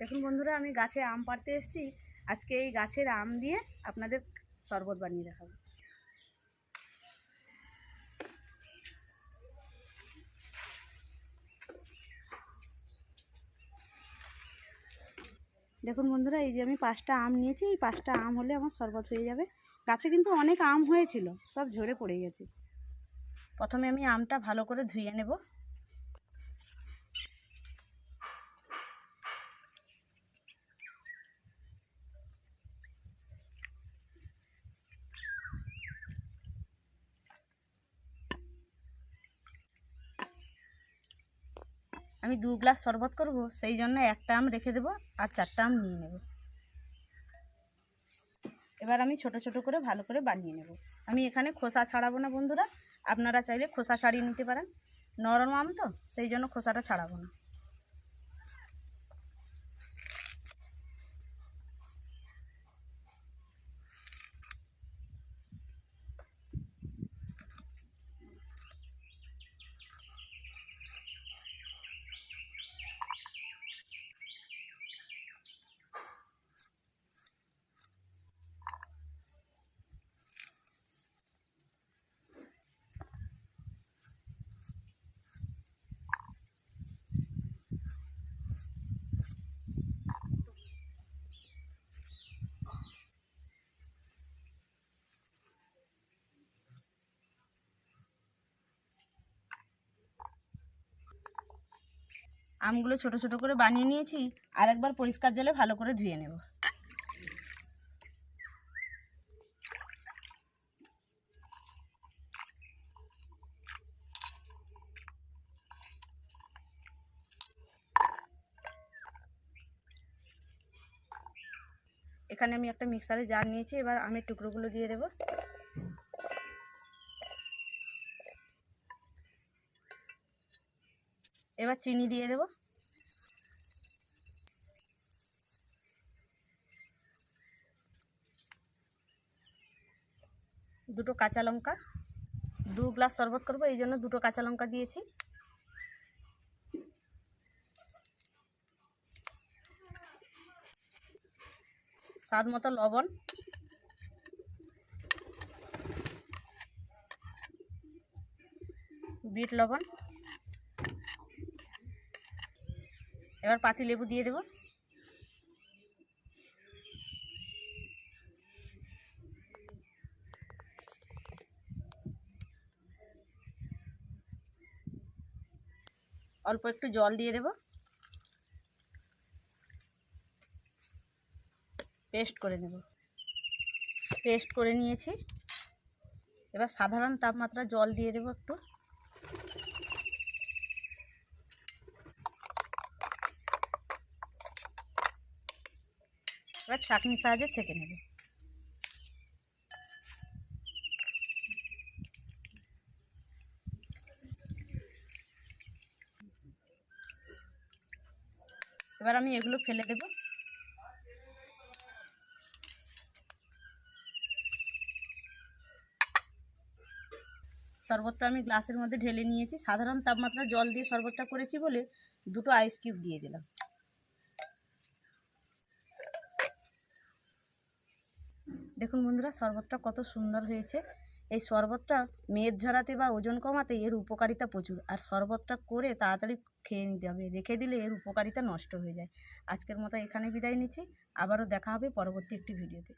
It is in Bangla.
দেখুন বন্ধুরা, আমি গাছে আম পাড়তে এসেছি। আজকে এই গাছের আম দিয়ে আপনাদের শরবত বানিয়ে দেখাবো। দেখুন বন্ধুরা, এই যে আমি 5টা আম নিয়েছি। এই 5টা আম হলে আমার শরবত হয়ে যাবে। গাছে কিন্তু অনেক আম হয়েছিল, সব ঝরে পড়ে গেছে। প্রথমে আমি আমটা ভালো করে ধুয়ে নেব। আমি 2 গ্লাস শরবত করব, সেই জন্য একটা আম রেখে দেব আর 4টা আম নিয়ে নেব। এবার আমি ছোট ছোট করে ভালো করে বানিয়ে নেব। আমি এখানে খোসা ছাড়াবো না বন্ধুরা, আপনারা চাইলে খোসা ছাড়িয়ে নিতে পারেন। নরম আম তো, সেই জন্য খোসাটা ছাড়াবো না। আমগুলো ছোট ছোট করে বানিয়ে নিয়েছি, আর একবার পরিষ্কার জলে ভালো করে ধুয়ে নেব। এখানে আমি একটা মিক্সারে জার নিয়েছি। এবার আমের টুকরোগুলো দিয়ে দেব। এবার চিনি দিয়ে দেব। দুটো কাঁচা লঙ্কা, 2 গ্লাস শরবত করব, এই জন্য 2টো কাঁচা লঙ্কা দিয়েছি। স্বাদ মতো লবণ, বিট লবণ। এবার পাতি লেবু দিয়ে দেব। অল্প একটু জল দিয়ে দেব। পেস্ট করে নেব। পেস্ট করে নিয়েছি। এবার সাধারণ তাপমাত্রা জল দিয়ে দেব একটু। এবার ছাঁকনির সাহায্যে ছেঁকে নেব। এবার আমি এগুলো ফেলে দেব। শরবতটা আমি গ্লাসের মধ্যে ঢেলে নিয়েছি। সাধারণ তাপমাত্রা জল দিয়ে শরবতটা করেছি বলে 2টো আইস কিউব দিয়ে দিলাম। দেখুন বন্ধুরা, শরবতটা কত সুন্দর হয়েছে। এই শরবতটা মেদ ঝরাতে বা ওজন কমাতে এর উপকারিতা প্রচুর। আর শরবতটা করে তাড়াতাড়ি খেয়ে নিতে হবে, রেখে দিলে এর উপকারিতা নষ্ট হয়ে যায়। আজকের মতো এখানে বিদায় নিচ্ছি। আবারও দেখা হবে পরবর্তী একটি ভিডিওতে।